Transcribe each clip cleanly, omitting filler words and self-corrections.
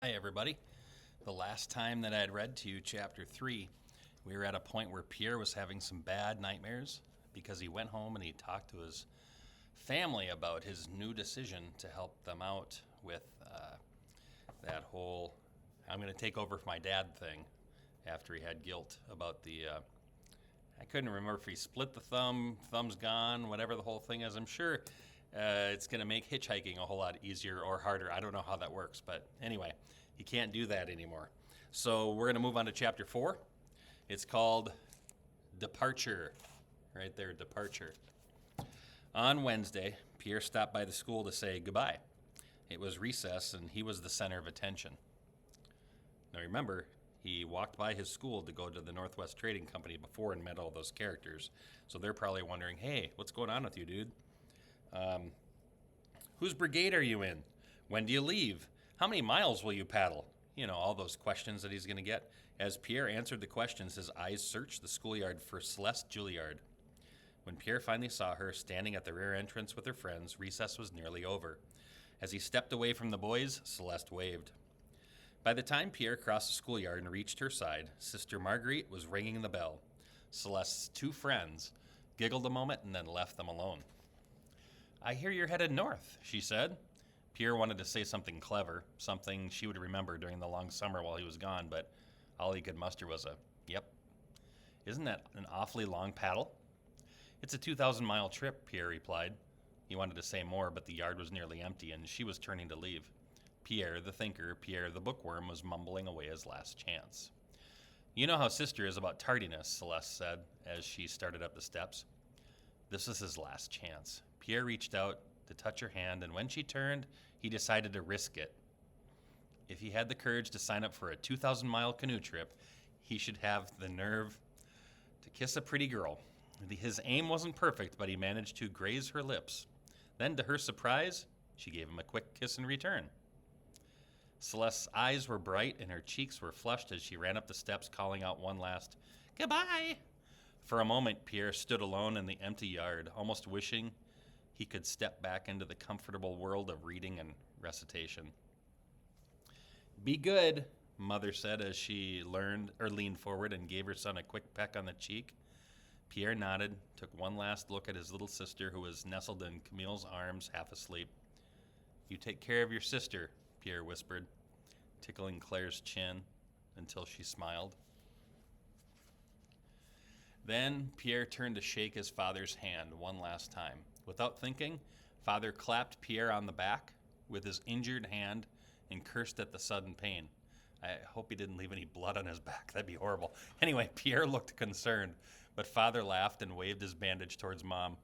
Hi, everybody. The last time that I had read to you chapter 3, we were at a point where Pierre was having some bad nightmares because he went home and he talked to his family about his new decision to help them out with that whole I'm going to take over for my dad thing after he had guilt about I couldn't remember if he split the thumb's gone, whatever the whole thing is. I'm sure it's going to make hitchhiking a whole lot easier or harder. I don't know how that works, but anyway, he can't do that anymore. So we're going to move on to chapter 4. It's called Departure. Right there, Departure. On Wednesday, Pierre stopped by the school to say goodbye. It was recess, and he was the center of attention. Now remember, he walked by his school to go to the Northwest Trading Company before and met all those characters. So they're probably wondering, hey, what's going on with you, dude? Whose brigade are you in? When do you leave? How many miles will you paddle? You know, all those questions that he's going to get. As Pierre answered the questions, his eyes searched the schoolyard for Celeste Juilliard. When Pierre finally saw her standing at the rear entrance with her friends, recess was nearly over. As he stepped away from the boys, Celeste waved. By the time Pierre crossed the schoolyard and reached her side, Sister Marguerite was ringing the bell. Celeste's two friends giggled a moment and then left them alone. I hear you're headed north, she said. Pierre wanted to say something clever, something she would remember during the long summer while he was gone, but all he could muster was a, yep. Isn't that an awfully long paddle? It's a 2,000-mile trip, Pierre replied. He wanted to say more, but the yard was nearly empty, and she was turning to leave. Pierre, the thinker, Pierre, the bookworm, was mumbling away his last chance. You know how Sister is about tardiness, Celeste said, as she started up the steps. This was his last chance. Pierre reached out to touch her hand, and when she turned, he decided to risk it. If he had the courage to sign up for a 2,000-mile canoe trip, he should have the nerve to kiss a pretty girl. His aim wasn't perfect, but he managed to graze her lips. Then, to her surprise, she gave him a quick kiss in return. Celeste's eyes were bright and her cheeks were flushed as she ran up the steps, calling out one last, "Goodbye!" For a moment, Pierre stood alone in the empty yard, almost wishing he could step back into the comfortable world of reading and recitation. Be good, Mother said as she leaned forward and gave her son a quick peck on the cheek. Pierre nodded, took one last look at his little sister who was nestled in Camille's arms, half asleep. You take care of your sister, Pierre whispered, tickling Claire's chin until she smiled. Then Pierre turned to shake his father's hand one last time. Without thinking, Father clapped Pierre on the back with his injured hand and cursed at the sudden pain. I hope he didn't leave any blood on his back. That'd be horrible. Anyway, Pierre looked concerned, but Father laughed and waved his bandage towards Mom.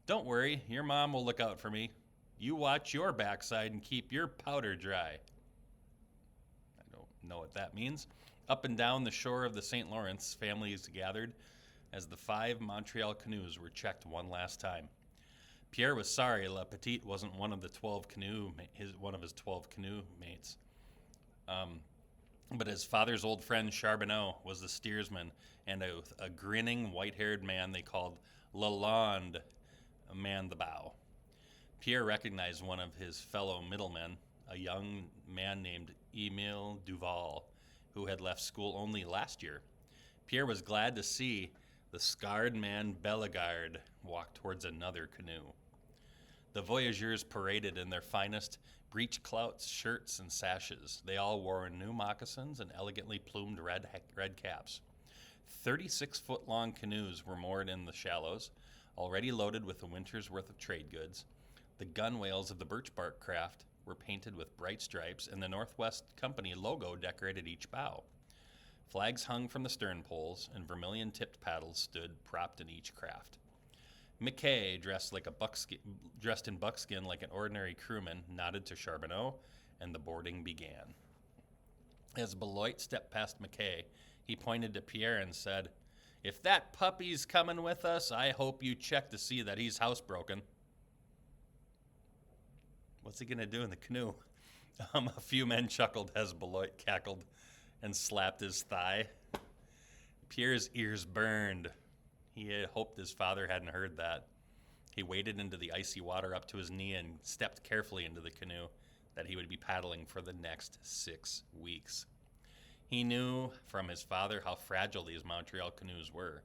Don't worry, your mom will look out for me. You watch your backside and keep your powder dry. I don't know what that means. Up and down the shore of the St. Lawrence, families gathered as the 5 Montreal canoes were checked one last time. Pierre was sorry La Petite wasn't one of his 12 canoe mates. But his father's old friend Charbonneau was the steersman, and a grinning white-haired man they called Lalonde manned the bow. Pierre recognized one of his fellow middlemen, a young man named Emile Duval, who had left school only last year. Pierre was glad to see the scarred man Bellegarde walk towards another canoe. The voyageurs paraded in their finest breech-clouts, shirts, and sashes. They all wore new moccasins and elegantly plumed red caps. 36-foot-long canoes were moored in the shallows, already loaded with a winter's worth of trade goods. The gunwales of the birch bark craft were painted with bright stripes, and the Northwest Company logo decorated each bow. Flags hung from the stern poles, and vermilion-tipped paddles stood propped in each craft. McKay, dressed in buckskin like an ordinary crewman, nodded to Charbonneau, and the boarding began. As Beloit stepped past McKay, he pointed to Pierre and said, "If that puppy's coming with us, I hope you check to see that he's housebroken." What's he going to do in the canoe? A few men chuckled as Beloit cackled and slapped his thigh. Pierre's ears burned. He had hoped his father hadn't heard that. He waded into the icy water up to his knee and stepped carefully into the canoe. that he would be paddling for the next 6 weeks. He knew from his father how fragile these Montreal canoes were.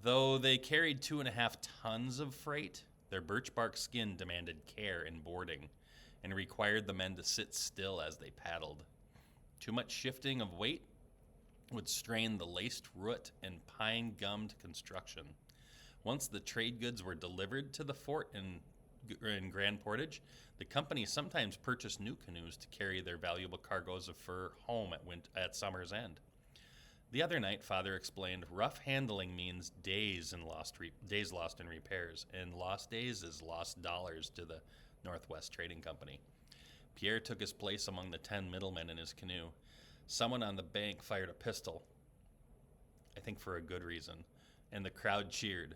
Though they carried 2.5 tons of freight, their birch bark skin demanded care in boarding and required the men to sit still as they paddled. Too much shifting of weight would strain the laced root and pine-gummed construction. Once the trade goods were delivered to the fort in Grand Portage, the company sometimes purchased new canoes to carry their valuable cargoes of fur home at summer's end. The other night, Father explained, rough handling means days lost in repairs, and lost days is lost dollars to the Northwest Trading Company. Pierre took his place among the 10 middlemen in his canoe. Someone on the bank fired a pistol, I think for a good reason, and the crowd cheered.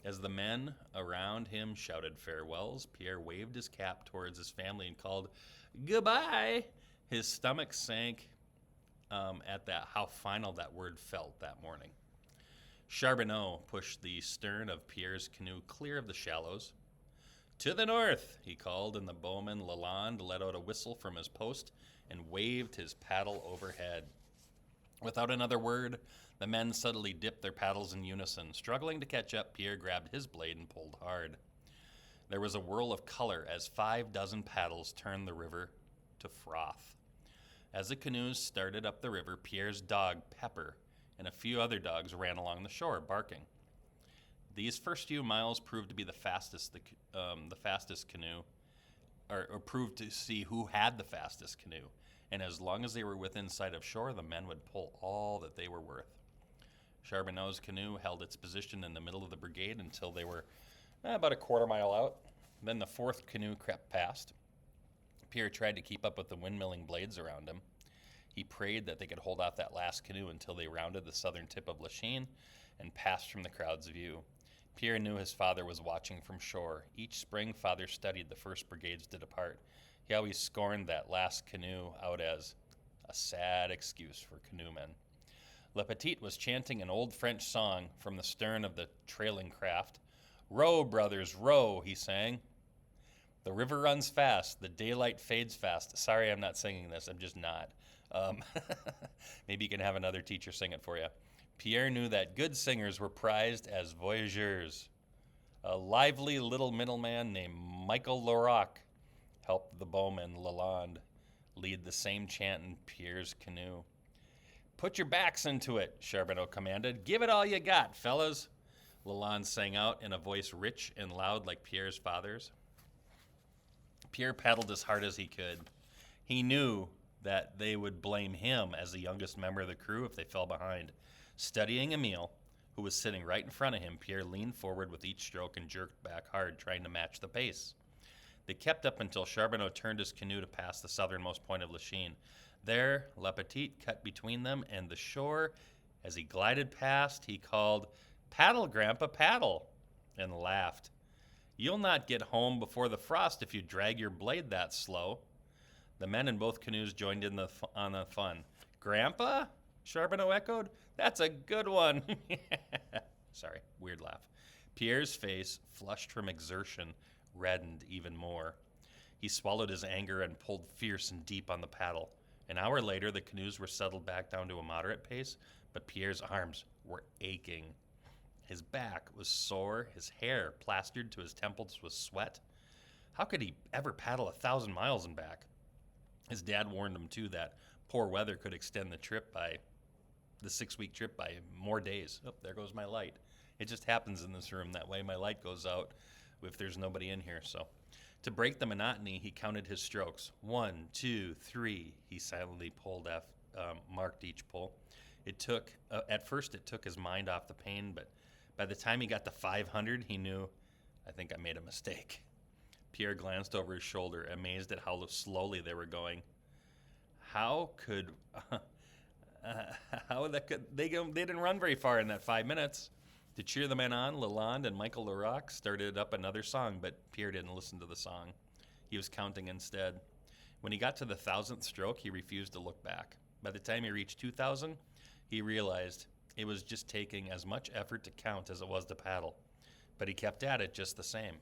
As the men around him shouted farewells, Pierre waved his cap towards his family and called, "Goodbye!" His stomach sank at how final that word felt that morning. Charbonneau pushed the stern of Pierre's canoe clear of the shallows. "To the north," he called, and the bowman Lalande let out a whistle from his post and waved his paddle overhead. Without another word, the men suddenly dipped their paddles in unison. Struggling to catch up, Pierre grabbed his blade and pulled hard. There was a whirl of color as 5 dozen paddles turned the river to froth. As the canoes started up the river, Pierre's dog, Pepper, and a few other dogs ran along the shore, barking. These first few miles proved to be the fastest canoe, or proved to see who had the fastest canoe. And as long as they were within sight of shore, the men would pull all that they were worth. Charbonneau's canoe held its position in the middle of the brigade until they were about a quarter mile out. Then the 4th canoe crept past. Pierre tried to keep up with the windmilling blades around him. He prayed that they could hold off that last canoe until they rounded the southern tip of Lachine and passed from the crowd's view. Pierre knew his father was watching from shore. Each spring, Father studied the first brigades to depart. He always scorned that last canoe out as a sad excuse for canoemen. Le Petit was chanting an old French song from the stern of the trailing craft. "Row, brothers, row," he sang. "The river runs fast, the daylight fades fast." Sorry, I'm not singing this. I'm just not. Maybe you can have another teacher sing it for you. Pierre knew that good singers were prized as voyageurs. A lively little middleman named Michael Leroc helped the bowman Lalande lead the same chant in Pierre's canoe. "Put your backs into it," Charbonneau commanded. "Give it all you got, fellas," Lalande sang out in a voice rich and loud like Pierre's father's. Pierre paddled as hard as he could. He knew that they would blame him as the youngest member of the crew if they fell behind. Studying Emile, who was sitting right in front of him, Pierre leaned forward with each stroke and jerked back hard, trying to match the pace. They kept up until Charbonneau turned his canoe to pass the southernmost point of Lachine. There, Le Petit cut between them and the shore. As he glided past, he called, "Paddle, Grandpa, paddle," and laughed. "You'll not get home before the frost if you drag your blade that slow." The men in both canoes joined in on the fun. "Grandpa?" Charbonneau echoed. "That's a good one." Sorry, weird laugh. Pierre's face, flushed from exertion, reddened even more. He swallowed his anger and pulled fierce and deep on the paddle. An hour later, the canoes were settled back down to a moderate pace, but Pierre's arms were aching. His back was sore, his hair plastered to his temples with sweat. How could he ever paddle 1,000 miles and back? His dad warned him, too, that poor weather could extend the 6-week trip by more days. Oh, there goes my light. It just happens in this room that way. My light goes out if there's nobody in here. So, to break the monotony, he counted his strokes. 1, 2, 3. He silently marked each pull. At first, it took his mind off the pain, but by the time he got to 500, he knew, "I think I made a mistake." Pierre glanced over his shoulder, amazed at how slowly they were going. They didn't run very far in that 5 minutes. To cheer the men on, Lalande and Michael Leroc started up another song, but Pierre didn't listen to the song. He was counting instead. When he got to the 1,000th stroke, he refused to look back. By the time he reached 2,000, he realized it was just taking as much effort to count as it was to paddle. But he kept at it just the same.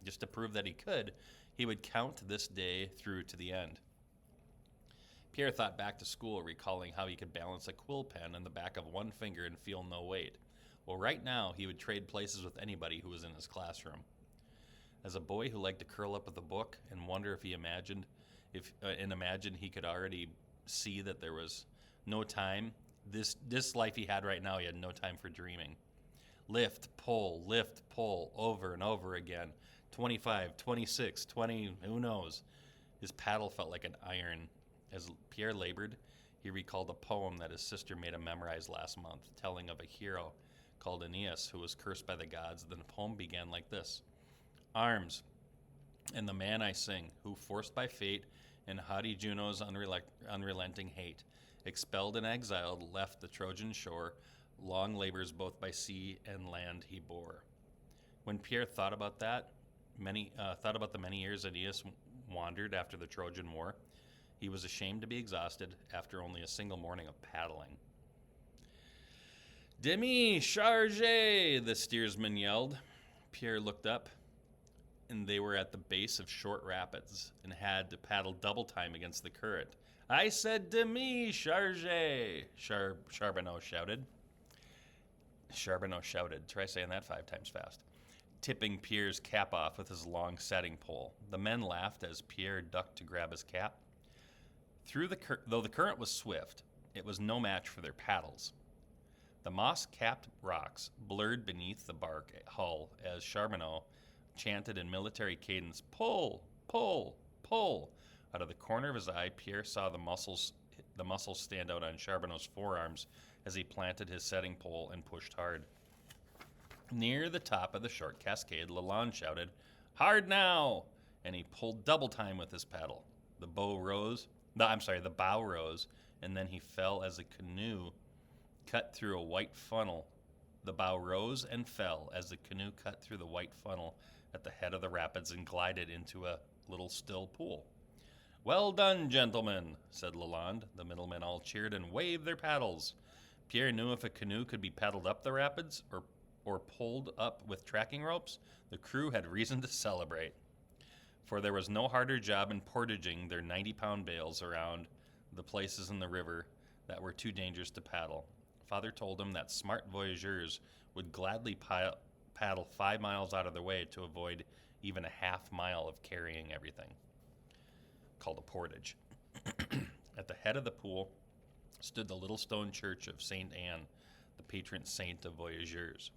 Just to prove that he could, He would count this day through to the end. Pierre thought back to school, recalling how he could balance a quill pen in the back of one finger and feel no weight. Well, right now, he would trade places with anybody who was in his classroom. As a boy who liked to curl up with a book and wonder if he imagined he could already see that there was no time, this life he had right now, he had no time for dreaming. Lift, pull, over and over again. 25, 26, 20, who knows? His paddle felt like an iron. As Pierre labored, he recalled a poem that his sister made him memorize last month, telling of a hero called Aeneas who was cursed by the gods. Then the poem began like this. Arms, and the man I sing, who forced by fate and haughty Juno's unrelenting hate, expelled and exiled, left the Trojan shore, long labors both by sea and land he bore. When Pierre thought about the many years Aeneas wandered after the Trojan War, he was ashamed to be exhausted after only a single morning of paddling. Demi, charge! The steersman yelled. Pierre looked up, and they were at the base of short rapids and had to paddle double time against the current. I said, Demi, charge! Charbonneau shouted. Try saying that 5 times fast. Tipping Pierre's cap off with his long setting pole. The men laughed as Pierre ducked to grab his cap. Though the current was swift, it was no match for their paddles. The moss-capped rocks blurred beneath the bark hull as Charbonneau chanted in military cadence, pull, pull, pull. Out of the corner of his eye, Pierre saw the muscles stand out on Charbonneau's forearms as he planted his setting pole and pushed hard. Near the top of the short cascade, Lalande shouted, hard now! And he pulled double time with his paddle. The bow rose, and then he fell as the canoe cut through a white funnel. The bow rose and fell as the canoe cut through the white funnel at the head of the rapids and glided into a little still pool. Well done, gentlemen, said Lalande. The middlemen all cheered and waved their paddles. Pierre knew if a canoe could be paddled up the rapids or pulled up with tracking ropes, the crew had reason to celebrate. For there was no harder job in portaging their 90-pound bales around the places in the river that were too dangerous to paddle. Father told him that smart voyageurs would gladly paddle 5 miles out of their way to avoid even a half mile of carrying everything, called a portage. At the head of the pool stood the little stone church of St. Anne, the patron saint of voyageurs.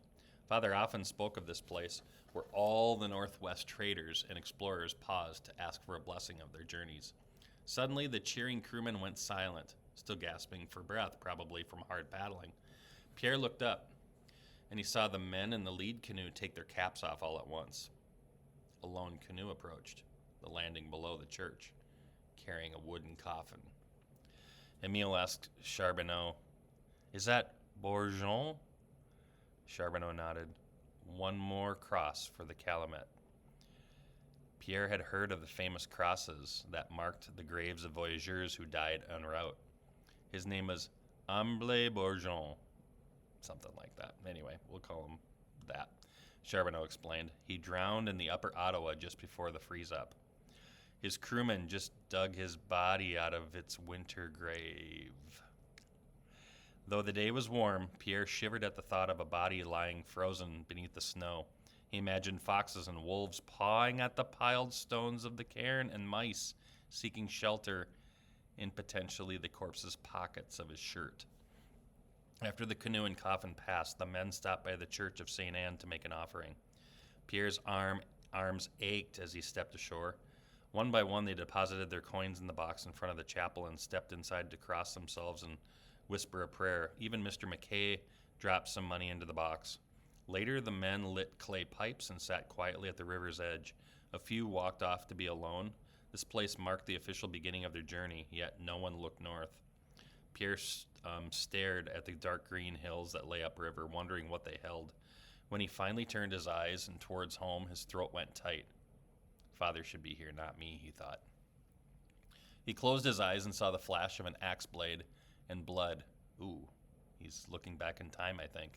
Father often spoke of this place where all the Northwest traders and explorers paused to ask for a blessing of their journeys. Suddenly, the cheering crewmen went silent, still gasping for breath, probably from hard paddling. Pierre looked up, and he saw the men in the lead canoe take their caps off all at once. A lone canoe approached, the landing below the church, carrying a wooden coffin. Emile asked Charbonneau, is that Bourgeon? Charbonneau nodded. One more cross for the Calumet. Pierre had heard of the famous crosses that marked the graves of voyageurs who died en route. His name was Amble Bourgeon, something like that. Anyway, we'll call him that. Charbonneau explained. He drowned in the upper Ottawa just before the freeze-up. His crewmen just dug his body out of its winter grave. Though the day was warm, Pierre shivered at the thought of a body lying frozen beneath the snow. He imagined foxes and wolves pawing at the piled stones of the cairn and mice seeking shelter in potentially the corpse's pockets of his shirt. After the canoe and coffin passed, the men stopped by the church of St. Anne to make an offering. Pierre's arms ached as he stepped ashore. One by one, they deposited their coins in the box in front of the chapel and stepped inside to cross themselves and whisper a prayer. Even Mr. McKay dropped some money into the box. Later, the men lit clay pipes and sat quietly at the river's edge. A few walked off to be alone. This place marked the official beginning of their journey, yet no one looked north. Pierre stared at the dark green hills that lay upriver, wondering what they held. When he finally turned his eyes and towards home, his throat went tight. Father should be here, not me, he thought. He closed his eyes and saw the flash of an axe blade and blood. Ooh, he's looking back in time, I think.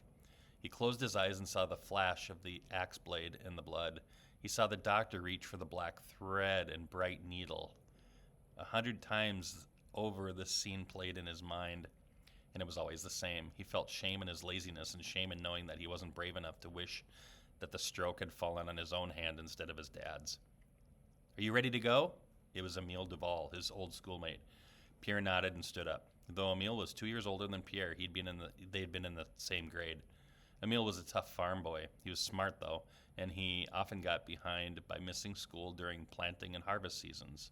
He closed his eyes and saw the flash of the axe blade and the blood. He saw the doctor reach for the black thread and bright needle. 100 times over, this scene played in his mind, and it was always the same. He felt shame in his laziness and shame in knowing that he wasn't brave enough to wish that the stroke had fallen on his own hand instead of his dad's. Are you ready to go? It was Emile Duval, his old schoolmate. Pierre nodded and stood up. Though Emile was 2 years older than Pierre, they had been in the same grade. Emile was a tough farm boy. He was smart, though, and he often got behind by missing school during planting and harvest seasons.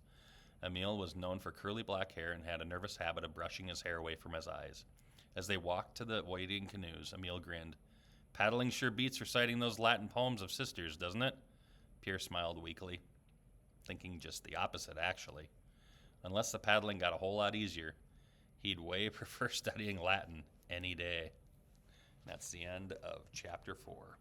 Emile was known for curly black hair and had a nervous habit of brushing his hair away from his eyes. As they walked to the waiting canoes, Emile grinned. Paddling sure beats reciting those Latin poems of sisters, doesn't it? Pierre smiled weakly, thinking just the opposite, actually. Unless the paddling got a whole lot easier, he'd way prefer studying Latin any day. That's the end of chapter 4.